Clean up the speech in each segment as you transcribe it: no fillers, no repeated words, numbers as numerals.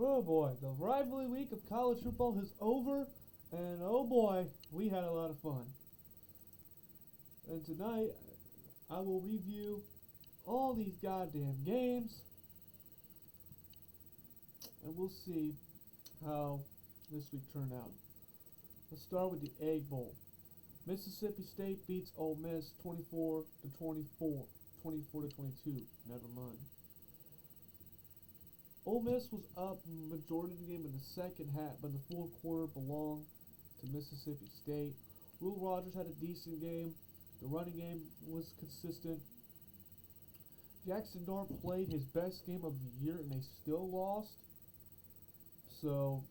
Oh boy, the rivalry week of college football is over, and oh boy, we had a lot of fun. And tonight, I will review all these goddamn games, and we'll see how this week turned out. Let's start with the Egg Bowl. Mississippi State beats Ole Miss 24 to 24, 24 to 22. Never mind. Ole Miss was up majority of the game in the second half, but the fourth quarter belonged to Mississippi State. Will Rogers had a decent game. The running game was consistent. Jackson Dart played his best game of the year, and they still lost. So,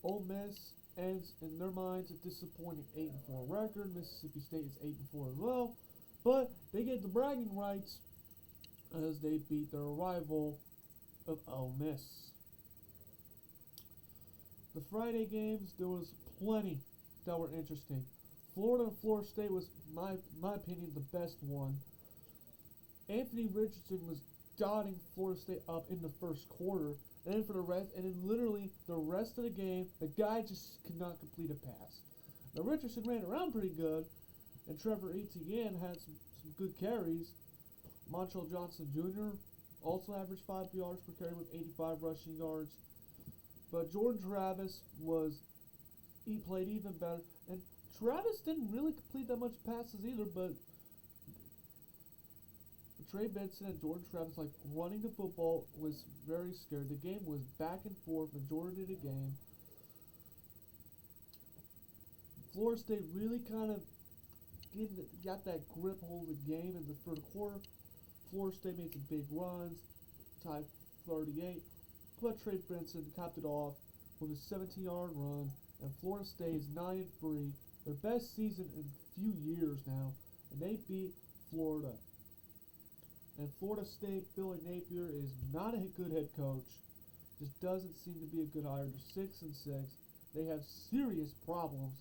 Ole Miss ends in their minds a disappointing 8-4 record. Mississippi State is 8-4 as well, but they get the bragging rights as they beat their rival of Ole Miss. The Friday games, there was plenty that were interesting. Florida and Florida State was, my opinion, the best one. Anthony Richardson was dotting Florida State up in the first quarter, and then for the rest, and then literally the rest of the game, the guy just could not complete a pass. Now Richardson ran around pretty good, and Trevor Etienne had some good carries. Montrell Johnson Jr. also averaged 5 yards per carry with 85 rushing yards. But Jordan Travis played even better, and Travis didn't really complete that much passes either, but Trey Benson and Jordan Travis, like, running the football was very scared. The game was back and forth majority of the game. Florida State really kind of got that grip hold of the game in the third quarter. Florida State made some big runs, tied 38, but Trey Benson capped it off with a 17-yard run, and Florida State is 9-3, their best season in a few years now, and they beat Florida. And Florida State, Billy Napier is not a good head coach. Just doesn't seem to be a good hire. They're 6-6. They have serious problems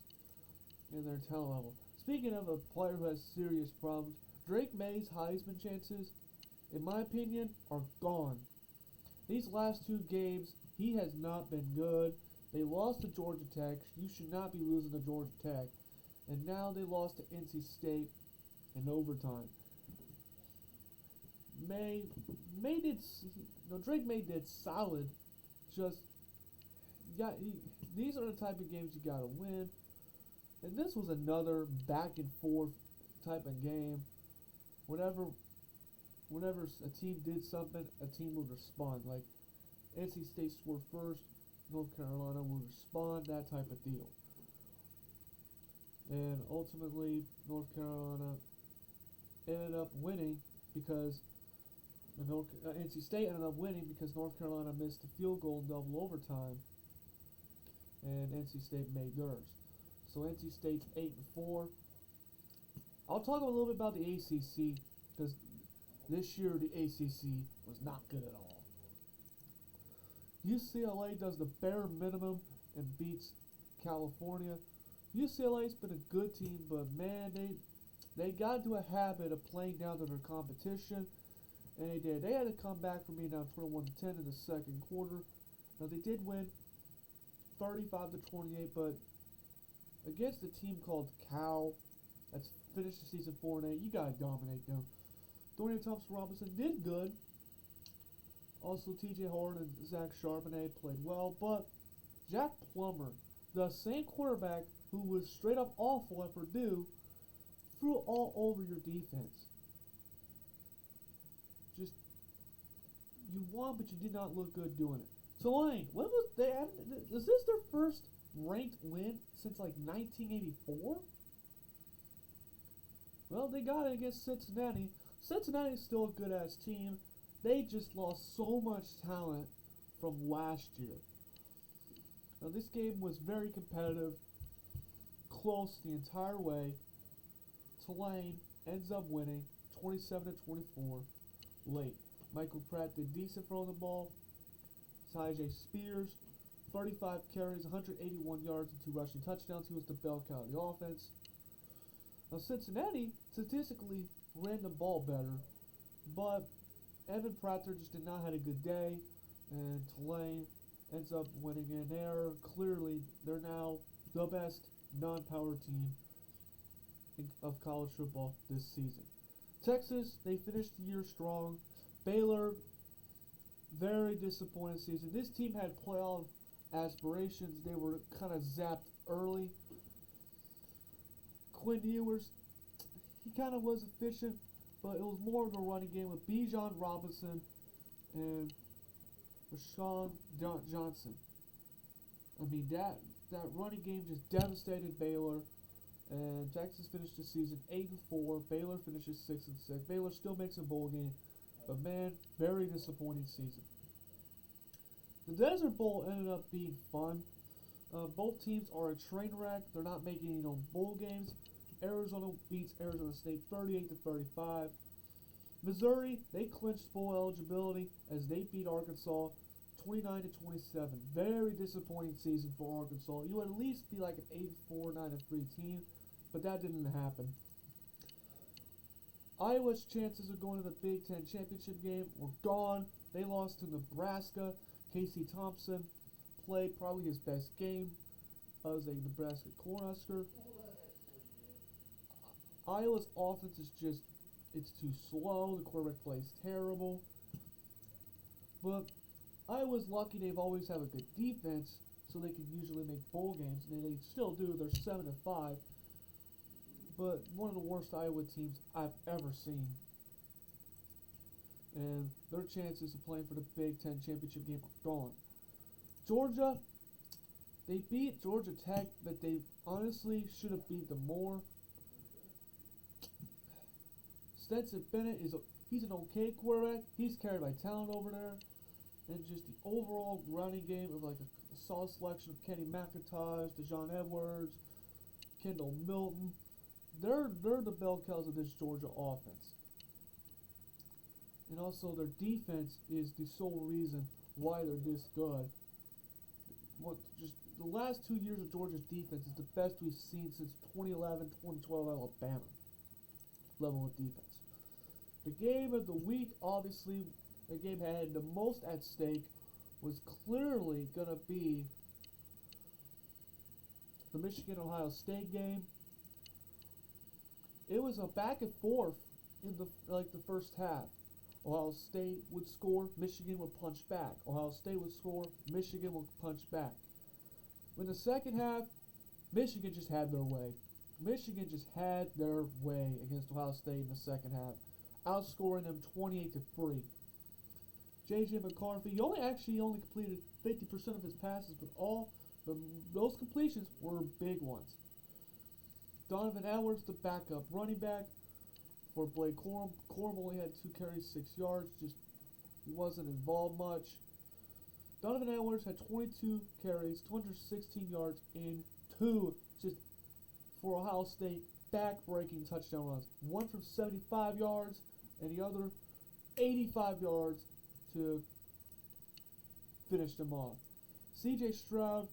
in their talent level. Speaking of a player who has serious problems, Drake May's Heisman chances, in my opinion, are gone. These last two games, he has not been good. They lost to Georgia Tech. You should not be losing to Georgia Tech. And now they lost to NC State in overtime. Drake May did solid. These are the type of games you gotta win. And this was another back and forth type of game. Whenever a team did something, a team would respond. Like NC State scored first, North Carolina would respond, that type of deal. And ultimately, North Carolina ended up winning because NC State ended up winning because North Carolina missed a field goal in double overtime, and NC State made theirs. So NC State's 8-4. I'll talk a little bit about the ACC because this year the ACC was not good at all. UCLA does the bare minimum and beats California. UCLA's been a good team, but man, they got into a habit of playing down to their competition, and they did. They had to come back from being down 21-10 in the second quarter. Now they did win 35-28, but against a team called Cal, that's finished the season 4-8, you gotta dominate them. Dorian Thompson-Robinson did good. Also, T.J. Horn and Zach Charbonnet played well, but Jack Plummer, the same quarterback who was straight up awful at Purdue, threw all over your defense. Just, you won, but you did not look good doing it. Tulane, is this their first ranked win since like 1984? Well, they got it against Cincinnati. Cincinnati's still a good-ass team. They just lost so much talent from last year. Now, this game was very competitive, close the entire way. Tulane ends up winning 27-24 late. Michael Pratt did decent throwing the ball. Tyjae Spears, 35 carries, 181 yards, and 2 rushing touchdowns. He was the bell cow of the offense. Now, Cincinnati statistically ran the ball better, but Evan Prater just did not have a good day. and Tulane ends up winning, and they're now the best non-power team of college football this season. Texas, they finished the year strong. Baylor, very disappointing season. This team had playoff aspirations. They were kind of zapped early. Quinn Ewers, he kind of was efficient, but it was more of a running game with Bijan Robinson and Rashawn Johnson. I mean, that running game just devastated Baylor, and Texas finished the season 8-4. Baylor finishes 6-6. Baylor still makes a bowl game, but man, very disappointing season. The Desert Bowl ended up being fun. Both teams are a train wreck. They're not making bowl games. Arizona beats Arizona State 38-35. Missouri, they clinched bowl eligibility as they beat Arkansas 29-27. Very disappointing season for Arkansas. You would at least be like an 8-4, 9-3 team, but that didn't happen. Iowa's chances of going to the Big Ten championship game were gone. They lost to Nebraska. Casey Thompson played probably his best game as a Nebraska Cornhusker. Iowa's offense is it's too slow. The quarterback plays terrible. But Iowa's lucky they've always have a good defense, so they can usually make bowl games, and they still do. They're 7-5. But one of the worst Iowa teams I've ever seen. And their chances of playing for the Big Ten championship game are gone. Georgia, they beat Georgia Tech, but they honestly should have beat them more. Stetson Bennett he's an okay quarterback. He's carried by talent over there. And just the overall running game of like a solid selection of Kenny McIntosh, DeJon Edwards, Kendall Milton. They're the bell cows of this Georgia offense. And also their defense is the sole reason why they're this good. Just the last 2 years of Georgia's defense is the best we've seen since 2011, 2012 Alabama level of defense. The game of the week, obviously, the game had the most at stake, was clearly going to be the Michigan-Ohio State game. It was a back and forth in the first half. Ohio State would score, Michigan would punch back. Ohio State would score, Michigan would punch back. In the second half, Michigan just had their way. Michigan just had their way against Ohio State in the second half, outscoring them 28-3. J.J. McCarthy, he only completed 50% of his passes, but those completions were big ones. Donovan Edwards, the backup running back for Blake Corum. Corum only had 2 carries, 6 yards. He wasn't involved much. Donovan Edwards had 22 carries, 216 yards, and 2 for Ohio State back-breaking touchdown runs. One from 75 yards, and the other 85 yards to finish them off. C.J. Stroud,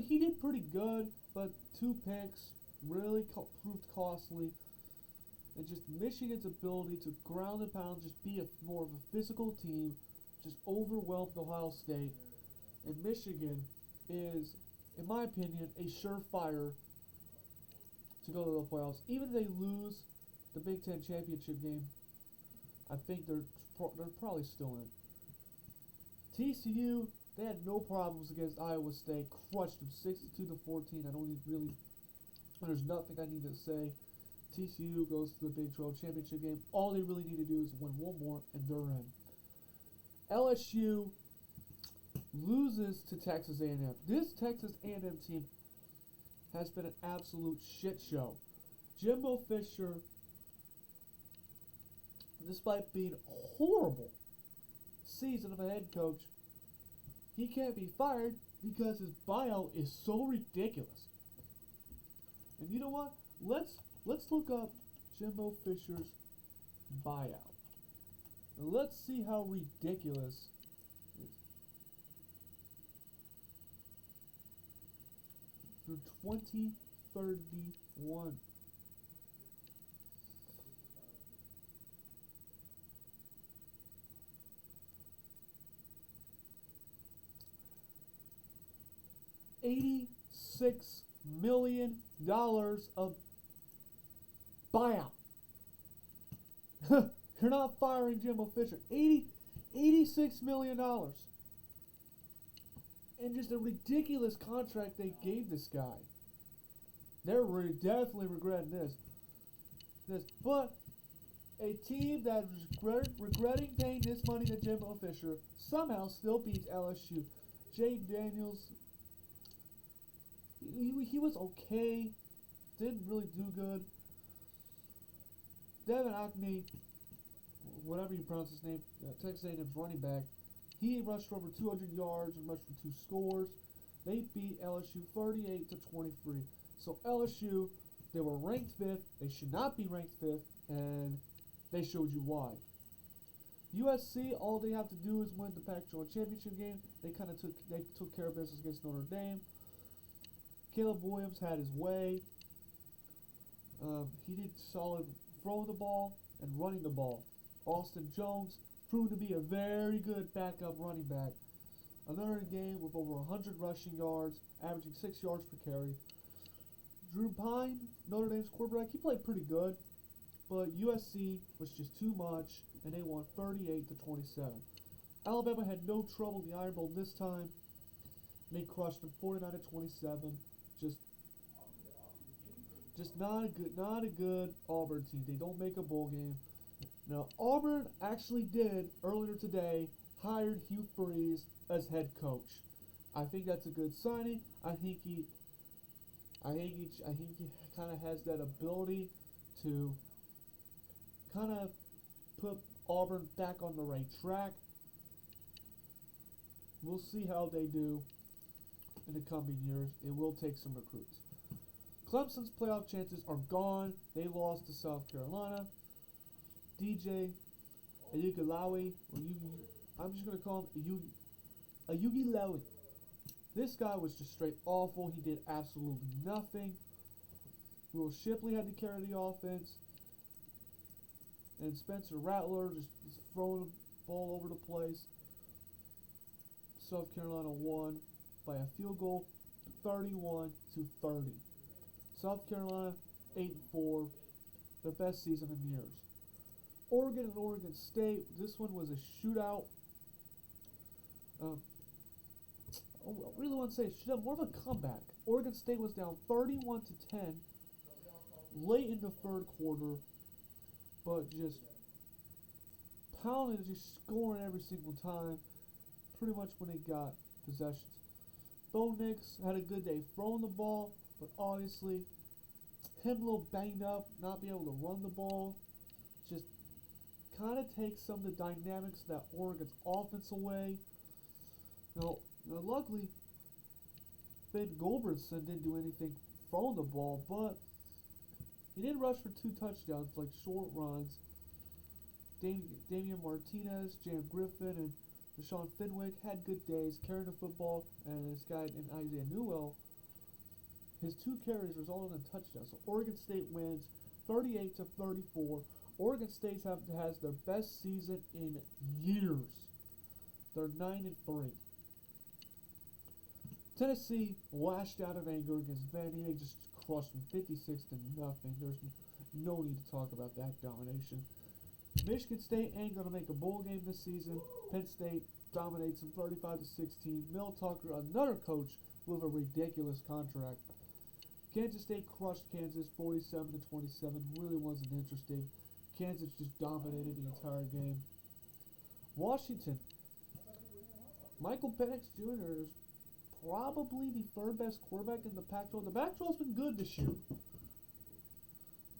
he did pretty good, but 2 picks really proved costly. And just Michigan's ability to ground and pound, just be more of a physical team, just overwhelmed Ohio State. And Michigan is, in my opinion, a surefire to go to the playoffs. Even if they lose the Big Ten championship game, I think they're probably still in. TCU, they had no problems against Iowa State, crushed them 62-14. There's nothing I need to say. TCU goes to the Big 12 championship game. All they really need to do is win one more, and they're in. LSU loses to Texas A&M. This Texas A&M team has been an absolute shit show. Jimbo Fisher, despite being a horrible season of a head coach, he can't be fired because his buyout is so ridiculous. And you know what? Let's look up Jimbo Fisher's buyout. And let's see how ridiculous it is. Through 2031. $86 million of buyout. You're not firing Jimbo Fisher. $86 million. And just a ridiculous contract they gave this guy. They're definitely regretting this. But a team that is regretting paying this money to Jimbo Fisher somehow still beats LSU. Jake Daniels, he was okay. Didn't really do good. Devin Acme, whatever you pronounce his name, Texas A&M's running back, he rushed for over 200 yards and rushed for 2 scores. They beat LSU 38-23. So LSU, they were ranked 5th. They should not be ranked 5th, and they showed you why. USC, all they have to do is win the Pac-12 championship game. They took care of business against Notre Dame. Caleb Williams had his way. He did solid throwing the ball and running the ball. Austin Jones proved to be a very good backup running back. Another game with over 100 rushing yards, averaging 6 yards per carry. Drew Pine, Notre Dame's quarterback, he played pretty good, but USC was just too much, and they won 38-27. Alabama had no trouble in the Iron Bowl this time. They crushed them 49-27. Just not a good Auburn team. They don't make a bowl game. Now, Auburn actually did, earlier today, hired Hugh Freeze as head coach. I think that's a good signing. I think he kind of has that ability to kind of put Auburn back on the right track. We'll see how they do in the coming years. It will take some recruits. Clemson's playoff chances are gone. They lost to South Carolina. DJ Ayugilawi, I'm just going to call him Ayugilawi. This guy was just straight awful. He did absolutely nothing. Will Shipley had to carry the offense. And Spencer Rattler just throwing the ball over the place. South Carolina won by a field goal, 31-30. South Carolina 8-4, their best season in years. Oregon and Oregon State. This one was a shootout. I really want to say a shootout, more of a comeback. Oregon State was down 31-10 late in the third quarter, but just pounding, just scoring every single time. Pretty much when they got possessions. Bo Nix had a good day throwing the ball, but obviously him a little banged up, not being able to run the ball, just kind of takes some of the dynamics of that Oregon's offense away. Now luckily, Ben Goldbergson didn't do anything throwing the ball, but he did rush for 2 touchdowns, like short runs. Damian Martinez, Jam Griffin, and Deshaun Fenwick had good days carrying the football, and this guy in Isaiah Newell, his 2 carries resulted in a touchdown. So Oregon State wins 38-34. Oregon State has their best season in years. They're 9-3. Tennessee lashed out of anger against Vandy. They just crushed them 56-0. There's no need to talk about that domination. Michigan State ain't going to make a bowl game this season. Penn State dominates them 35-16. Mel Tucker, another coach with a ridiculous contract. Kansas State crushed Kansas 47-27. Really wasn't interesting. Kansas just dominated the entire game. Washington. Michael Penix Jr. is probably the 3rd best quarterback in the Pac-12. The Pac-12's been good this year.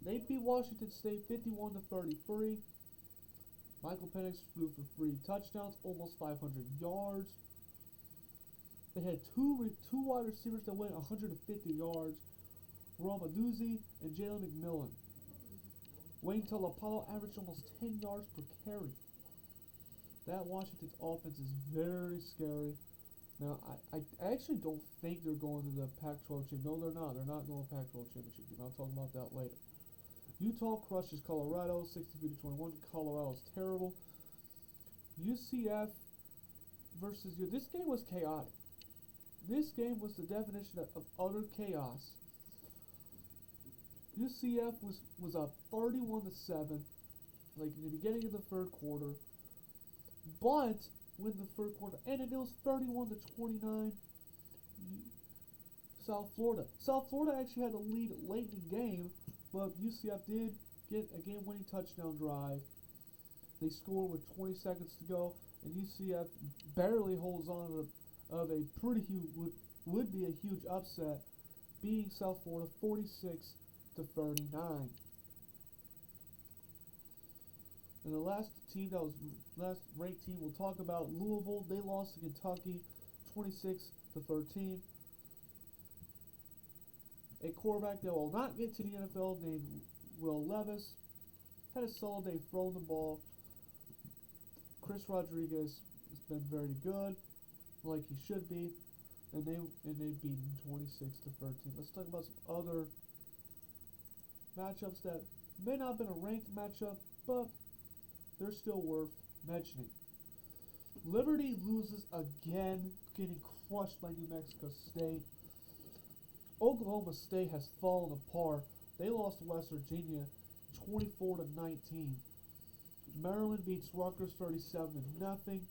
They beat Washington State 51-33. Michael Penix flew for 3 touchdowns, almost 500 yards. They had two wide receivers that went 150 yards. Ramaduzzi and Jalen McMillan. Wayne Talapalo averaged almost 10 yards per carry. That Washington's offense is very scary. Now, I actually don't think they're going to the Pac-12 championship. No, they're not. They're not going to the Pac-12 championship game. I'll talk about that later. Utah crushes Colorado 63-21. Colorado's terrible. UCF versus this game was chaotic. This game was the definition of utter chaos. UCF was up 31-7, like in the beginning of the third quarter. But when the third quarter ended, it was 31-29. South Florida. South Florida actually had the lead late in the game, but UCF did get a game-winning touchdown drive. They scored with 20 seconds to go, and UCF barely holds on of a pretty huge, would be a huge upset, beating South Florida 46-39. And the last ranked team we'll talk about, Louisville. They lost to Kentucky 26-13. A quarterback that will not get to the NFL named Will Levis had a solid day throwing the ball. Chris Rodriguez has been very good, like he should be, and they beat him 26-13. Let's talk about some other matchups that may not have been a ranked matchup, but they're still worth mentioning. Liberty loses again, getting crushed by New Mexico State. Oklahoma State has fallen apart. They lost to West Virginia 24-19. Maryland beats Rutgers 37-0.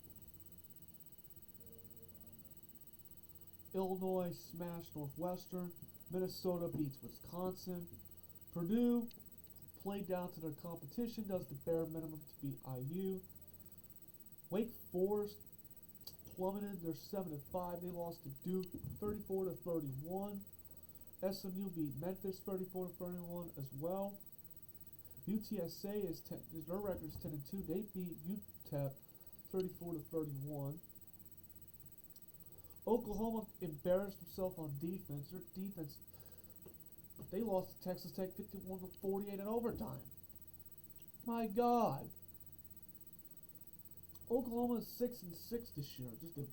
Illinois smashed Northwestern. Minnesota beats Wisconsin. Purdue played down to their competition, does the bare minimum to beat IU. Wake Forest plummeted. They're 7-5. They lost to Duke 34-31. SMU beat Memphis 34-31 as well. UTSA their record is 10-2. They beat UTEP 34-31. Oklahoma embarrassed themselves on defense. Their defense, they lost to Texas Tech 51-48 in overtime. My God. Oklahoma is 6-6 this year. Just a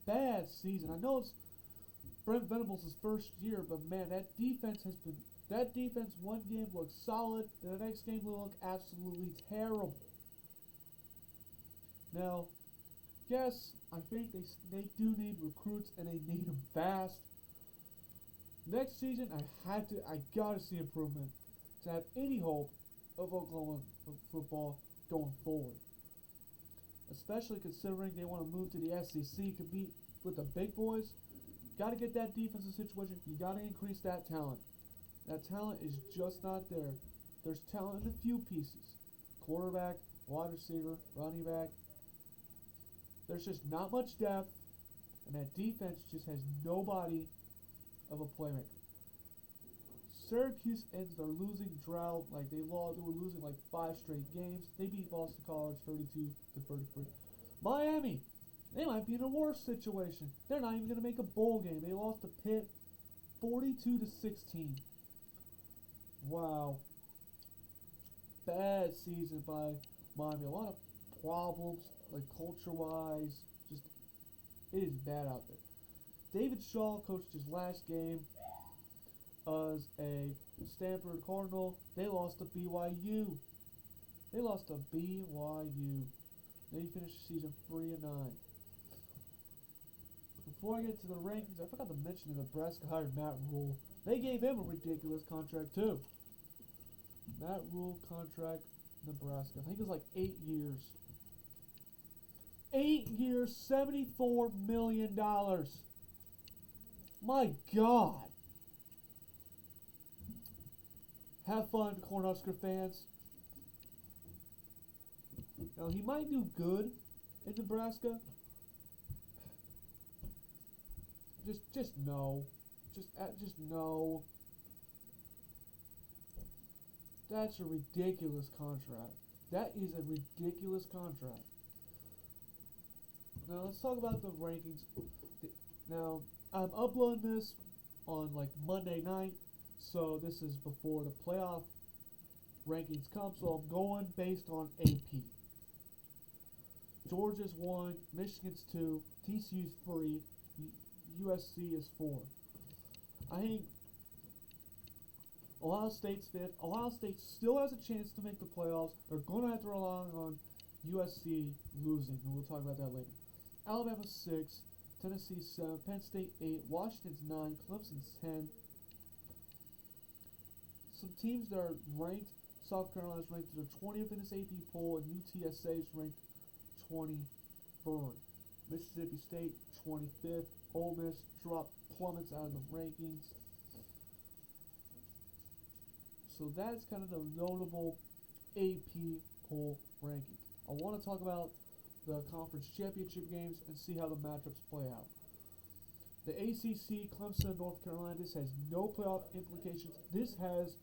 bad season. I know it's Brent Venables' first year, but man, that defense one game looked solid, and the next game will look absolutely terrible. Now, yes, I think they do need recruits, and they need them fast. Next season, I gotta see improvement to have any hope of Oklahoma football going forward. Especially considering they want to move to the SEC, compete with the big boys. Got to get that defensive situation. You got to increase that talent. That talent is just not there. There's talent in a few pieces. Quarterback, wide receiver, running back. There's just not much depth, and that defense just has nobody of a playmaker. Syracuse ends their losing drought like they were losing like 5 straight games. They beat Boston College 32-33. Miami, they might be in a worse situation. They're not even going to make a bowl game. They lost to Pitt 42-16. Wow. Bad season by Miami. A lot of problems, like culture-wise. Just, it is bad out there. David Shaw coached his last game as a Stanford Cardinal. They lost to BYU. They finished the season 3-9. Before I get to the rankings, I forgot to mention that Nebraska hired Matt Rhule. They gave him a ridiculous contract too. Matt Rhule contract, Nebraska. I think it was like 8 years. 8 years, $74 million. My God. Have fun, Cornhusker fans. Now, he might do good in Nebraska. Just no. Just no. That's a ridiculous contract. That is a ridiculous contract. Now, let's talk about the rankings. Now, I'm uploading this on like Monday night, so this is before the playoff rankings come, so I'm going based on AP. Georgia's 1, Michigan's 2, TCU's 3, USC is 4. I think Ohio State's 5th. Ohio State still has a chance to make the playoffs. They're going to have to rely on USC losing, and we'll talk about that later. Alabama's 6th, Tennessee 7, Penn State 8, Washington's 9, Clemson's 10. Some teams that are ranked, South Carolina's ranked to the 20th in this AP poll, and UTSA is ranked 23rd. Mississippi State 25th. Ole Miss plummets out of the rankings. So that's kind of the notable AP poll rankings. I want to talk about the conference championship games and see how the matchups play out. The ACC, Clemson, and North Carolina, this has no playoff implications. This has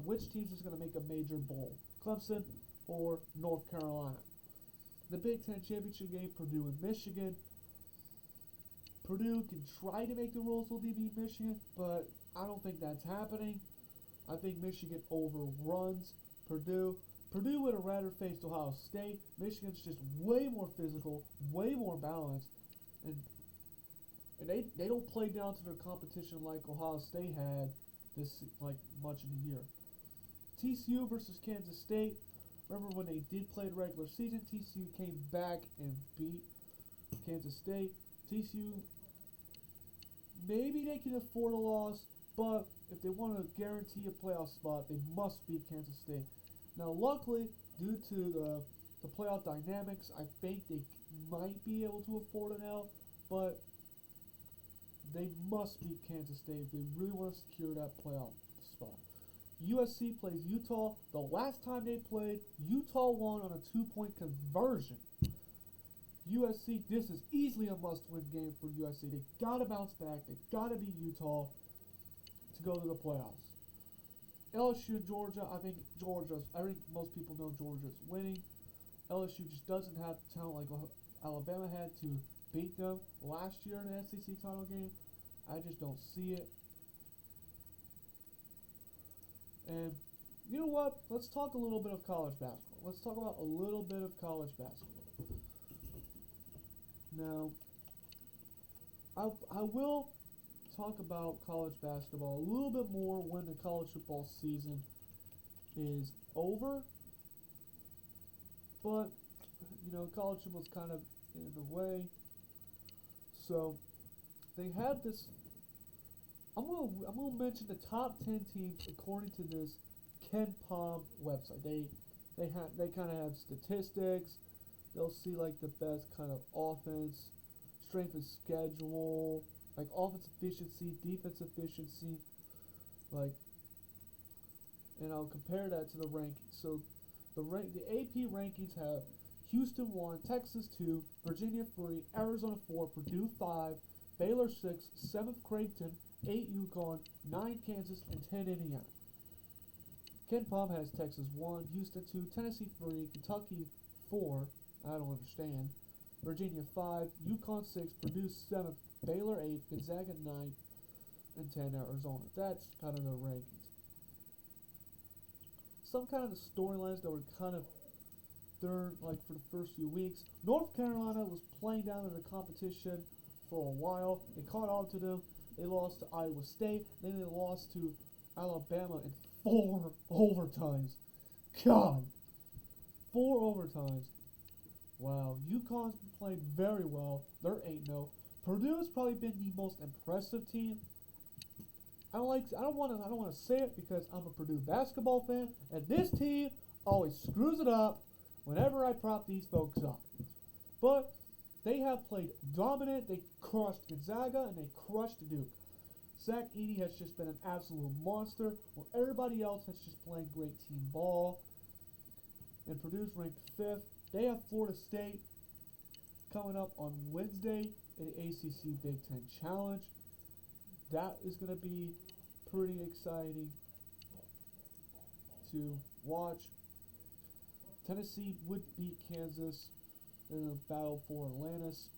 which teams is going to make a major bowl, Clemson or North Carolina. The Big Ten championship game, Purdue and Michigan. Purdue can try to make the rules will beat Michigan, but I don't think that's happening. I think Michigan overruns Purdue. Purdue would have rather faced Ohio State. Michigan's just way more physical, way more balanced, and they don't play down to their competition like Ohio State had this much of the year. TCU versus Kansas State. Remember when they did play the regular season, TCU came back and beat Kansas State. TCU, maybe they can afford a loss, but if they want to guarantee a playoff spot, they must beat Kansas State. Now, luckily, due to the playoff dynamics, I think they might be able to afford an L, but they must beat Kansas State if they really want to secure that playoff spot. USC plays Utah. The last time they played, Utah won on a 2-point conversion. USC, this is easily a must-win game for USC. They got to bounce back. They got to beat Utah to go to the playoffs. LSU and Georgia, I think most people know Georgia's winning. LSU just doesn't have the talent like Alabama had to beat them last year in the SEC title game. I just don't see it. And you know what? Let's talk a little bit of college basketball. Let's talk about a little bit of college basketball. Now, I will talk about college basketball a little bit more when the college football season is over. But, college football's kind of in the way. So, they have this. I'm gonna mention the top 10 teams according to this Ken Palm website. They kind of have statistics. They'll see like the best kind of offense, strength of schedule, like offense efficiency, defense efficiency, and I'll compare that to the rankings. So the AP rankings have Houston 1, Texas 2, Virginia 3, Arizona 4, Purdue 5, Baylor 6, 7th Creighton, 8 UConn, 9 Kansas, and 10 Indiana. Ken Palm has Texas 1, Houston 2, Tennessee 3, Kentucky 4, I don't understand, Virginia 5, UConn 6, Purdue 7th, Baylor 8, Gonzaga 9th, and 10 Arizona. That's kind of their rankings. Some kind of the storylines that were kind of there for the first few weeks. North Carolina was playing down in the competition for a while. They caught on to them. They lost to Iowa State. Then they lost to Alabama in 4 overtimes. God! 4 overtimes. Wow. UConn's been playing very well. They're 8-0. Purdue has probably been the most impressive team. I don't want to say it because I'm a Purdue basketball fan, and this team always screws it up whenever I prop these folks up. But they have played dominant. They crushed Gonzaga and they crushed Duke. Zach Edey has just been an absolute monster, where everybody else has just playing great team ball. And Purdue's ranked 5th. They have Florida State coming up on Wednesday in the ACC Big Ten Challenge. That is going to be pretty exciting to watch. Tennessee would beat Kansas in a battle for Atlantis.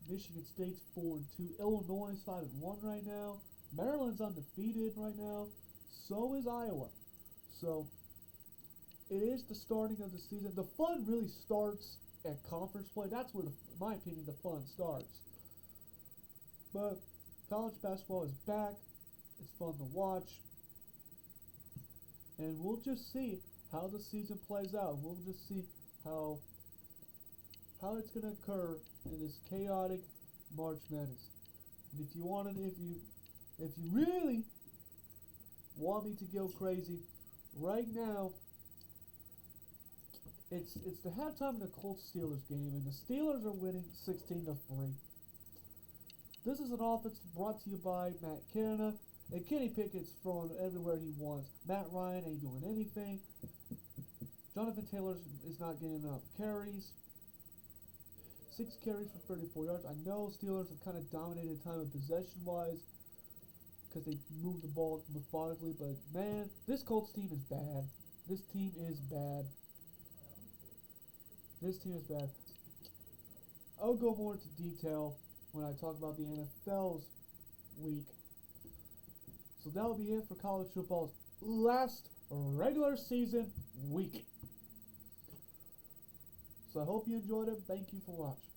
Michigan State's 4-2. Illinois is 5-1 right now. Maryland's undefeated right now. So is Iowa. So it is the starting of the season. The fun really starts at conference play. That's where, in my opinion, the fun starts. But college basketball is back. It's fun to watch. And we'll just see how the season plays out. We'll just see how how it's going to occur in this chaotic March Madness. And if you really want me to go crazy, right now, it's the halftime of the Colts-Steelers game, and the Steelers are winning 16-3. This is an offense brought to you by Matt Canada, and Kenny Pickett's throwing everywhere he wants. Matt Ryan ain't doing anything. Jonathan Taylor is not getting enough carries. 6 carries for 34 yards. I know Steelers have kind of dominated time of possession-wise because they move the ball methodically, but man, this Colts team is bad. This team is bad. This team is bad. I'll go more into detail when I talk about the NFL's week. So that'll be it for college football's last regular season week. So I hope you enjoyed it. Thank you for watching.